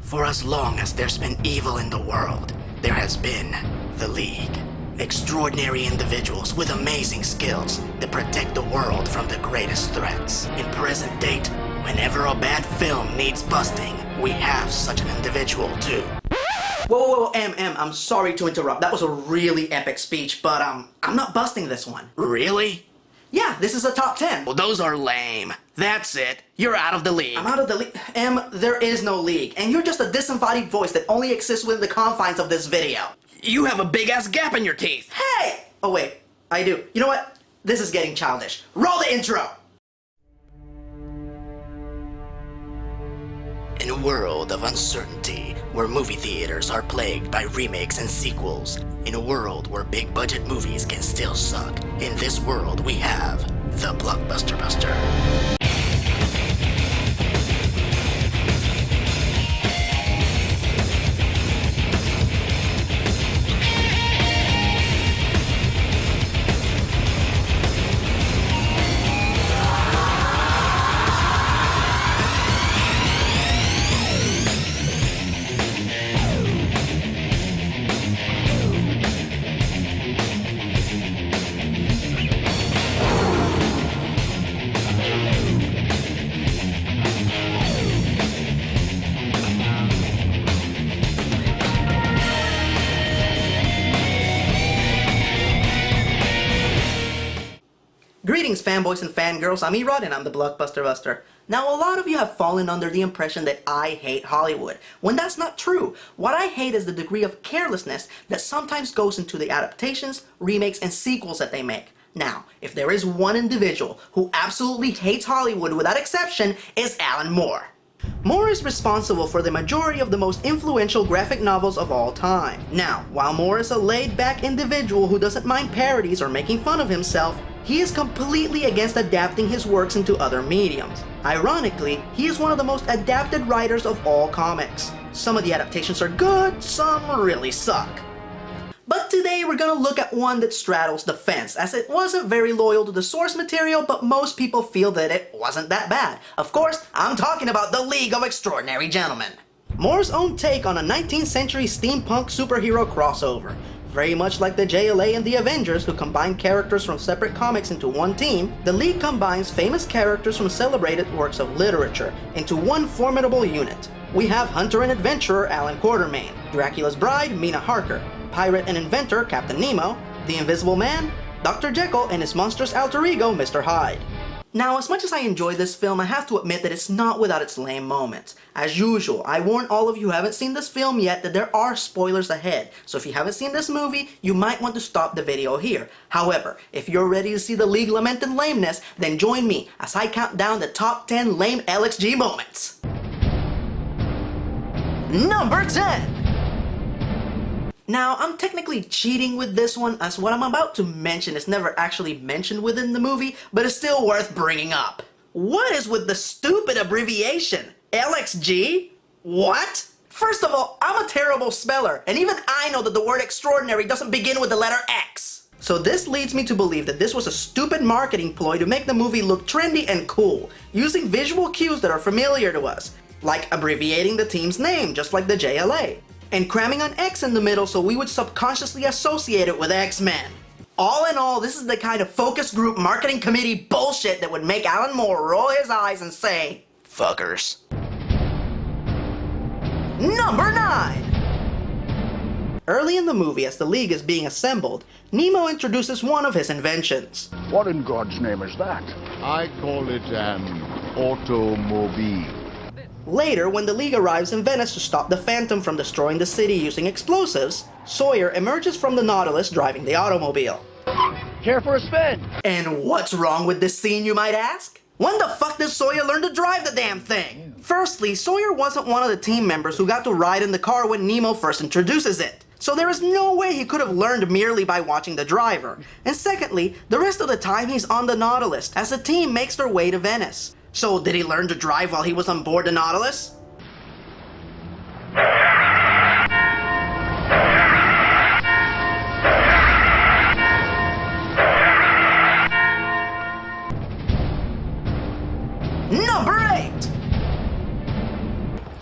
For as long as there's been evil in the world, there has been the League. Extraordinary individuals with amazing skills that protect the world from the greatest threats. In present date, whenever a bad film needs busting, we have such an individual too. Whoa, I'm sorry to interrupt. That was a really epic speech, but I'm not busting this one. Really? Yeah, this is a top 10. Well, those are lame. That's it. You're out of the league. I'm out of the league. There is no league, and you're just a disembodied voice that only exists within the confines of this video. You have a big-ass gap in your teeth. Hey! Oh, wait. I do. You know what? This is getting childish. Roll the intro! In a world of uncertainty, where movie theaters are plagued by remakes and sequels, in a world where big-budget movies can still suck, in this world we have the Blockbuster Buster. Greetings fanboys and fangirls, I'm Erod and I'm the Blockbuster Buster. Now a lot of you have fallen under the impression that I hate Hollywood, when that's not true. What I hate is the degree of carelessness that sometimes goes into the adaptations, remakes, and sequels that they make. Now, if there is one individual who absolutely hates Hollywood without exception, it's Alan Moore. Moore is responsible for the majority of the most influential graphic novels of all time. Now, while Moore is a laid-back individual who doesn't mind parodies or making fun of himself, he is completely against adapting his works into other mediums. Ironically, he is one of the most adapted writers of all comics. Some of the adaptations are good, some really suck. But today we're gonna look at one that straddles the fence, as it wasn't very loyal to the source material, but most people feel that it wasn't that bad. Of course, I'm talking about the League of Extraordinary Gentlemen. Moore's own take on a 19th century steampunk superhero crossover. Very much like the JLA and the Avengers, who combine characters from separate comics into one team, the League combines famous characters from celebrated works of literature into one formidable unit. We have Hunter and Adventurer Alan Quatermain, Dracula's Bride Mina Harker, Pirate and Inventor Captain Nemo, the Invisible Man, Dr. Jekyll and his monstrous alter ego Mr. Hyde. Now, as much as I enjoy this film, I have to admit that it's not without its lame moments. As usual, I warn all of you who haven't seen this film yet that there are spoilers ahead, so if you haven't seen this movie, you might want to stop the video here. However, if you're ready to see the League lamented lameness, then join me as I count down the top 10 lame LXG moments. Number 10! Now, I'm technically cheating with this one, as what I'm about to mention is never actually mentioned within the movie, but it's still worth bringing up. What is with the stupid abbreviation? LXG? What? First of all, I'm a terrible speller, and even I know that the word extraordinary doesn't begin with the letter X. So this leads me to believe that this was a stupid marketing ploy to make the movie look trendy and cool, using visual cues that are familiar to us, like abbreviating the team's name, just like the JLA. And cramming an X in the middle so we would subconsciously associate it with X-Men. All in all, this is the kind of focus group marketing committee bullshit that would make Alan Moore roll his eyes and say, "Fuckers." Number 9! Early in the movie, as the League is being assembled, Nemo introduces one of his inventions. What in God's name is that? I call it an automobile. Later, when the League arrives in Venice to stop the Phantom from destroying the city using explosives, Sawyer emerges from the Nautilus driving the automobile. Care for a spin? And what's wrong with this scene, you might ask? When the fuck did Sawyer learn to drive the damn thing? Firstly, Sawyer wasn't one of the team members who got to ride in the car when Nemo first introduces it. So there is no way he could have learned merely by watching the driver. And secondly, the rest of the time he's on the Nautilus as the team makes their way to Venice. So did he learn to drive while he was on board the Nautilus? Number 8!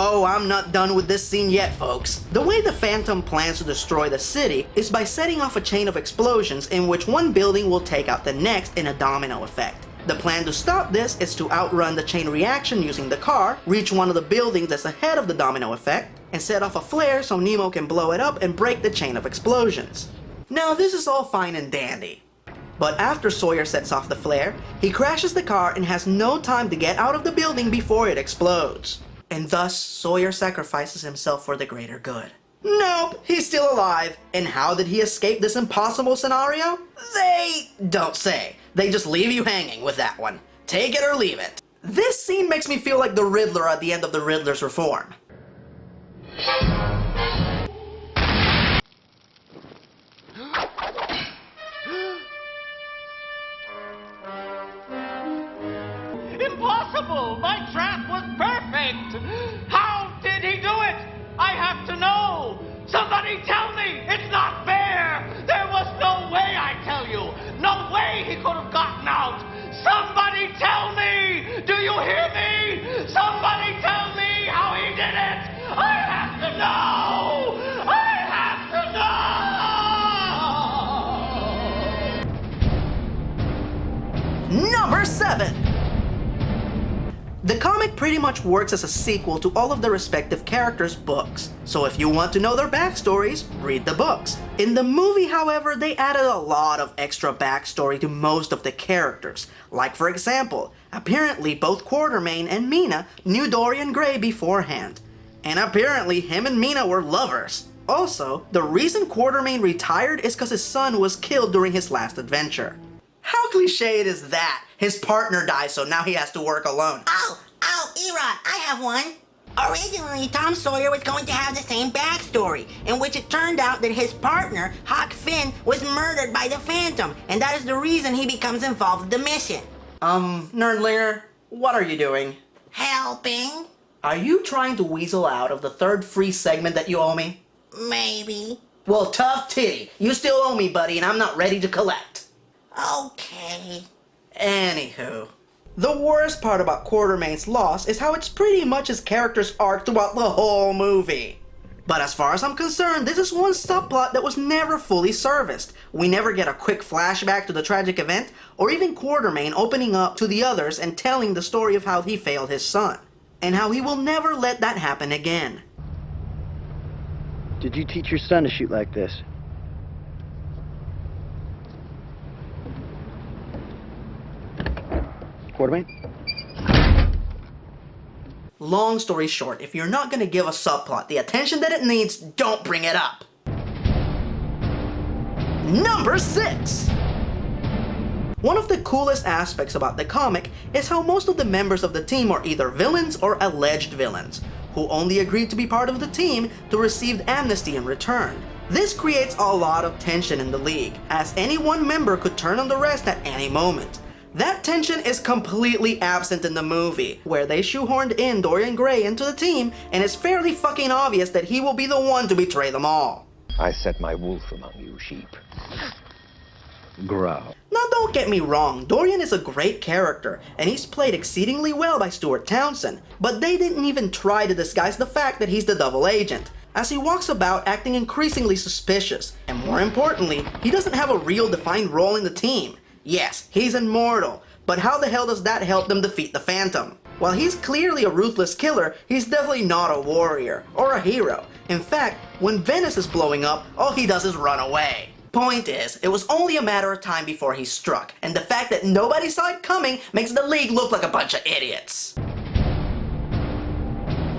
Oh, I'm not done with this scene yet, folks. The way the Phantom plans to destroy the city is by setting off a chain of explosions in which one building will take out the next in a domino effect. The plan to stop this is to outrun the chain reaction using the car, reach one of the buildings that's ahead of the domino effect, and set off a flare so Nemo can blow it up and break the chain of explosions. Now, this is all fine and dandy. But after Sawyer sets off the flare, he crashes the car and has no time to get out of the building before it explodes. And thus, Sawyer sacrifices himself for the greater good. Nope, he's still alive. And how did he escape this impossible scenario? They don't say. They just leave you hanging with that one. Take it or leave it. This scene makes me feel like the Riddler at the end of the Riddler's Reform. Impossible! My trap was perfect! How did he do it? I have to know! Somebody tell me! It's not fair! There was no way, I tell you! No way he could have gotten out! Somebody tell me! Do you hear me? Somebody tell me how he did it! I have to know! I have to know! Number 7! The comic pretty much works as a sequel to all of the respective characters' books, so if you want to know their backstories, read the books. In the movie, however, they added a lot of extra backstory to most of the characters. Like, for example, apparently both Quartermain and Mina knew Dorian Gray beforehand. And apparently him and Mina were lovers. Also, the reason Quartermain retired is because his son was killed during his last adventure. How cliched is that? His partner dies, so now he has to work alone. Oh, Erod, I have one. Originally, Tom Sawyer was going to have the same backstory, in which it turned out that his partner, Huck Finn, was murdered by the Phantom, and that is the reason he becomes involved with the mission. Nerdlinger, what are you doing? Helping? Are you trying to weasel out of the third free segment that you owe me? Maybe. Well, tough titty. You still owe me, buddy, and I'm not ready to collect. Okay. Anywho, the worst part about Quartermain's loss is how it's pretty much his character's arc throughout the whole movie. But as far as I'm concerned, this is one subplot that was never fully serviced. We never get a quick flashback to the tragic event, or even Quartermain opening up to the others and telling the story of how he failed his son, and how he will never let that happen again. Did you teach your son to shoot like this? Quartermain? Long story short, if you're not gonna give a subplot the attention that it needs, don't bring it up. Number 6! One of the coolest aspects about the comic is how most of the members of the team are either villains or alleged villains, who only agreed to be part of the team to receive amnesty in return. This creates a lot of tension in the League, as any one member could turn on the rest at any moment. That tension is completely absent in the movie, where they shoehorned in Dorian Gray into the team, and it's fairly fucking obvious that he will be the one to betray them all. I set my wolf among you sheep. Growl. Now don't get me wrong, Dorian is a great character, and he's played exceedingly well by Stuart Townsend, but they didn't even try to disguise the fact that he's the double agent, as he walks about acting increasingly suspicious, and more importantly, he doesn't have a real defined role in the team. Yes, he's immortal, but how the hell does that help them defeat the Phantom? While he's clearly a ruthless killer, he's definitely not a warrior, or a hero. In fact, when Venice is blowing up, all he does is run away. Point is, it was only a matter of time before he struck, and the fact that nobody saw it coming makes the League look like a bunch of idiots.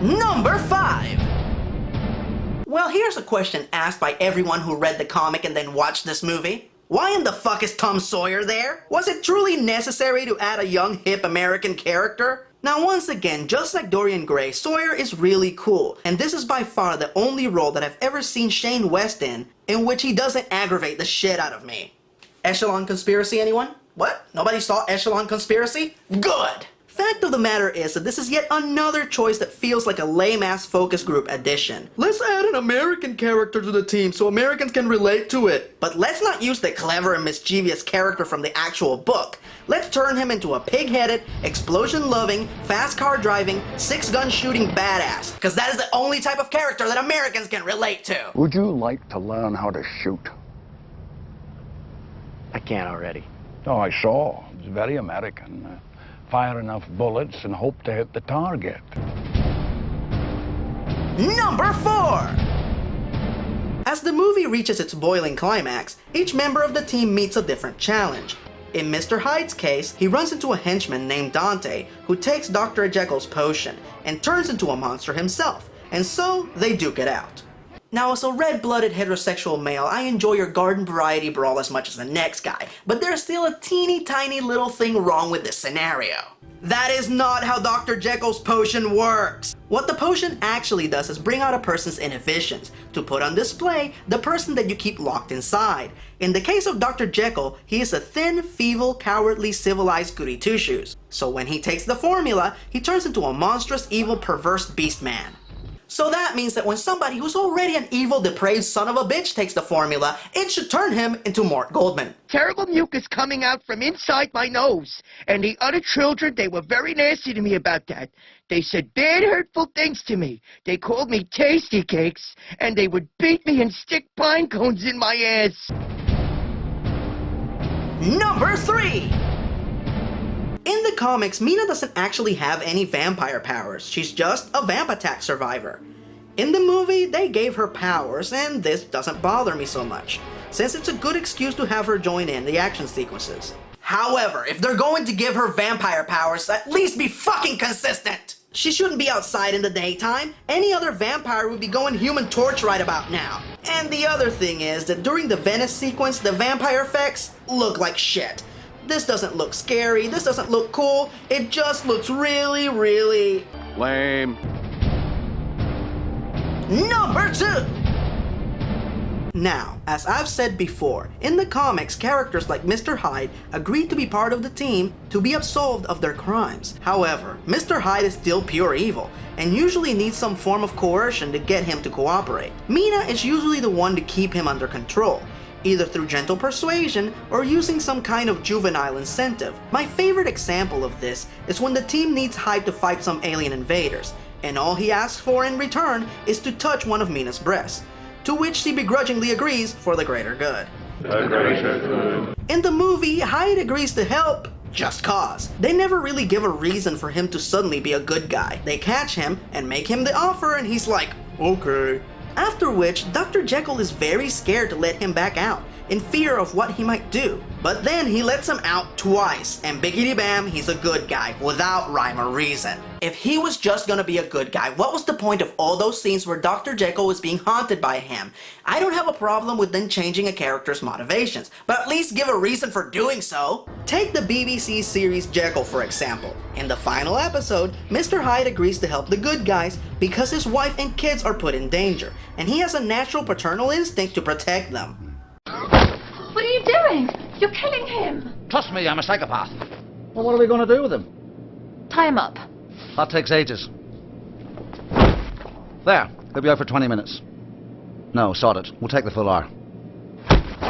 Number 5! Well, here's a question asked by everyone who read the comic and then watched this movie. Why in the fuck is Tom Sawyer there? Was it truly necessary to add a young, hip American character? Now once again, just like Dorian Gray, Sawyer is really cool, and this is by far the only role that I've ever seen Shane West in which he doesn't aggravate the shit out of me. Echelon Conspiracy, anyone? What? Nobody saw Echelon Conspiracy? Good! Fact of the matter is that this is yet another choice that feels like a lame-ass focus group addition. Let's add an American character to the team so Americans can relate to it. But let's not use the clever and mischievous character from the actual book. Let's turn him into a pig-headed, explosion-loving, fast car driving, six-gun shooting badass. Because that is the only type of character that Americans can relate to. Would you like to learn how to shoot? I can't already. Oh, I saw. It's very American. Fire enough bullets and hope to hit the target. Number 4! As the movie reaches its boiling climax, each member of the team meets a different challenge. In Mr. Hyde's case, he runs into a henchman named Dante, who takes Dr. Jekyll's potion and turns into a monster himself, and so they duke it out. Now, as a red-blooded heterosexual male, I enjoy your garden variety brawl as much as the next guy, but there's still a teeny tiny little thing wrong with this scenario. That is not how Dr. Jekyll's potion works! What the potion actually does is bring out a person's inhibitions, to put on display the person that you keep locked inside. In the case of Dr. Jekyll, he is a thin, feeble, cowardly, civilized goody two-shoes. So when he takes the formula, he turns into a monstrous, evil, perverse beast man. So that means that when somebody who's already an evil, depraved son of a bitch takes the formula, it should turn him into Mort Goldman. Terrible mucus coming out from inside my nose. And the other children, they were very nasty to me about that. They said bad, hurtful things to me. They called me tasty cakes, and they would beat me and stick pine cones in my ass. Number 3! In the comics, Mina doesn't actually have any vampire powers, she's just a vamp attack survivor. In the movie, they gave her powers, and this doesn't bother me so much, since it's a good excuse to have her join in the action sequences. However, if they're going to give her vampire powers, at least be fucking consistent! She shouldn't be outside in the daytime. Any other vampire would be going Human Torch right about now. And the other thing is that during the Venice sequence, the vampire effects look like shit. This doesn't look scary, this doesn't look cool, it just looks really, really... Lame. Number 2! Now, as I've said before, in the comics, characters like Mr. Hyde agreed to be part of the team to be absolved of their crimes. However, Mr. Hyde is still pure evil, and usually needs some form of coercion to get him to cooperate. Mina is usually the one to keep him under control, either through gentle persuasion or using some kind of juvenile incentive. My favorite example of this is when the team needs Hyde to fight some alien invaders, and all he asks for in return is to touch one of Mina's breasts, to which she begrudgingly agrees for the greater good. In the movie, Hyde agrees to help just cause. They never really give a reason for him to suddenly be a good guy. They catch him and make him the offer and he's like, okay. After which, Dr. Jekyll is very scared to let him back out, in fear of what he might do. But then he lets him out twice, and biggity bam, he's a good guy, without rhyme or reason. If he was just gonna be a good guy, what was the point of all those scenes where Dr. Jekyll was being haunted by him? I don't have a problem with them changing a character's motivations, but at least give a reason for doing so. Take the BBC series Jekyll for example. In the final episode, Mr. Hyde agrees to help the good guys because his wife and kids are put in danger, and he has a natural paternal instinct to protect them. What are you doing? You're killing him. Trust me, I'm a psychopath. Well, what are we going to do with him? Tie him up. That takes ages. There, he'll be out for 20 minutes. No, sod it. We'll take the full hour.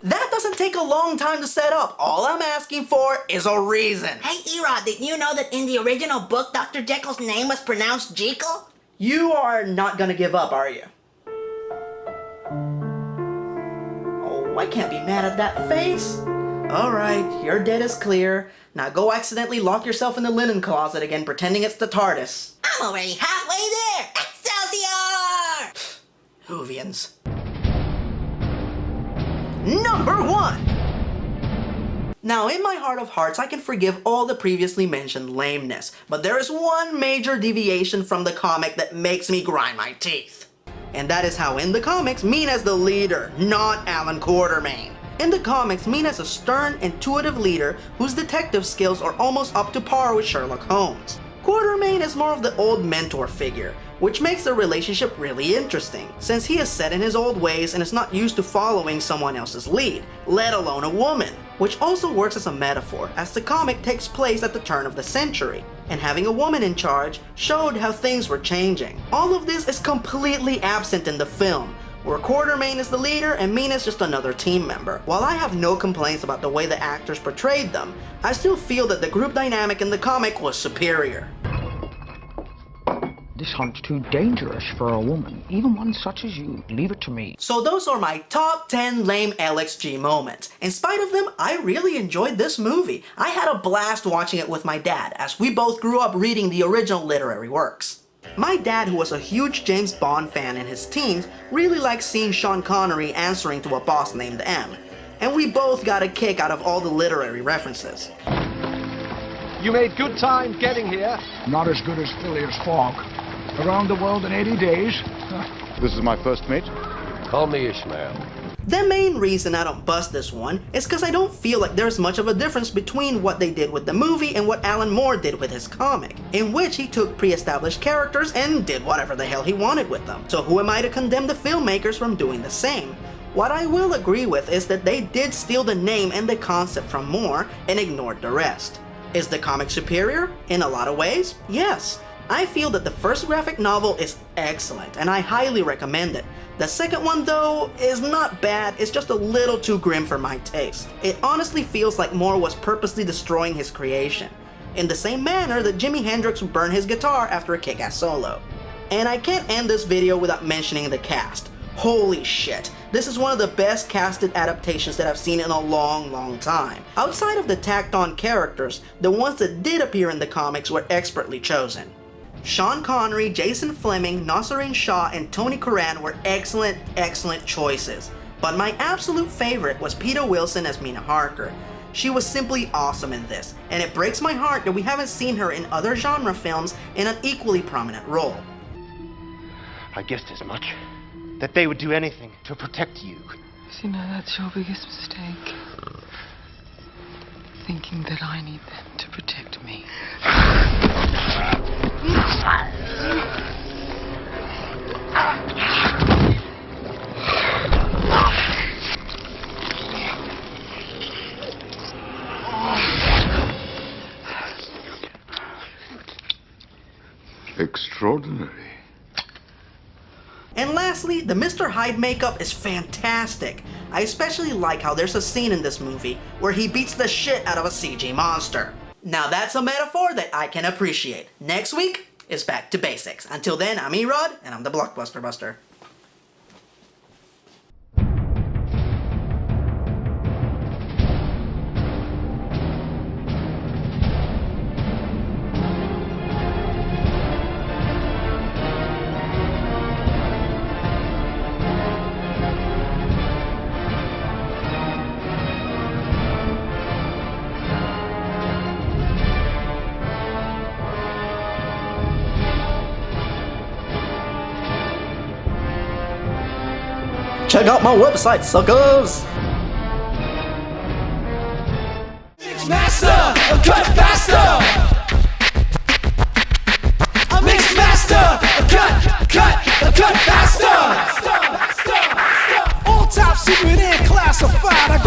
That doesn't take a long time to set up. All I'm asking for is a reason. Hey, Erod, did you know that in the original book, Dr. Jekyll's name was pronounced Jekyll? You are not gonna give up, are you? Oh, I can't be mad at that face. Alright, your debt is clear. Now go accidentally lock yourself in the linen closet again, pretending it's the TARDIS. I'm already halfway there! Excelsior! Whovians. Number 1! Now, in my heart of hearts, I can forgive all the previously mentioned lameness, but there is one major deviation from the comic that makes me grind my teeth. And that is how in the comics, Mina's the leader, not Alan Quartermain. In the comics, Mina's a stern, intuitive leader whose detective skills are almost up to par with Sherlock Holmes. Quartermain is more of the old mentor figure, which makes the relationship really interesting, since he is set in his old ways and is not used to following someone else's lead, let alone a woman, which also works as a metaphor, as the comic takes place at the turn of the century. and having a woman in charge showed how things were changing. All of this is completely absent in the film, where Quartermain is the leader and Mina's just another team member. While I have no complaints about the way the actors portrayed them, I still feel that the group dynamic in the comic was superior. This hunt's too dangerous for a woman, even one such as you. Leave it to me. So those are my top 10 lame LXG moments. In spite of them, I really enjoyed this movie. I had a blast watching it with my dad, as we both grew up reading the original literary works. My dad, who was a huge James Bond fan in his teens, really liked seeing Sean Connery answering to a boss named M. And we both got a kick out of all the literary references. You made good time getting here. Not as good as Phileas Fogg. Around the world in 80 days. This is my first mate. Call me Ishmael. The main reason I don't bust this one is because I don't feel like there's much of a difference between what they did with the movie and what Alan Moore did with his comic, in which he took pre-established characters and did whatever the hell he wanted with them. So who am I to condemn the filmmakers from doing the same? What I will agree with is that they did steal the name and the concept from Moore and ignored the rest. Is the comic superior? In a lot of ways, yes. I feel that the first graphic novel is excellent, and I highly recommend it. The second one, though, is not bad, it's just a little too grim for my taste. It honestly feels like Moore was purposely destroying his creation, in the same manner that Jimi Hendrix would burn his guitar after a kick-ass solo. And I can't end this video without mentioning the cast. Holy shit, this is one of the best casted adaptations that I've seen in a long time. Outside of the tacked-on characters, the ones that did appear in the comics were expertly chosen. Sean Connery, Jason Fleming, Nasruddin Shah, and Tony Curran were excellent choices. But my absolute favorite was Peter Wilson as Mina Harker. She was simply awesome in this, and it breaks my heart that we haven't seen her in other genre films in an equally prominent role. I guessed as much. That they would do anything to protect you. You know, that's your biggest mistake. Thinking that I need them to protect me. Extraordinary. And lastly, the Mr. Hyde makeup is fantastic. I especially like how there's a scene in this movie where he beats the shit out of a CG monster. Now that's a metaphor that I can appreciate. Next week is back to basics. Until then, I'm Erod, and I'm the Blockbuster Buster. Check out my website, suckers! Mixmaster, a cut faster! A Mixmaster, a cut faster! All top secret and classified.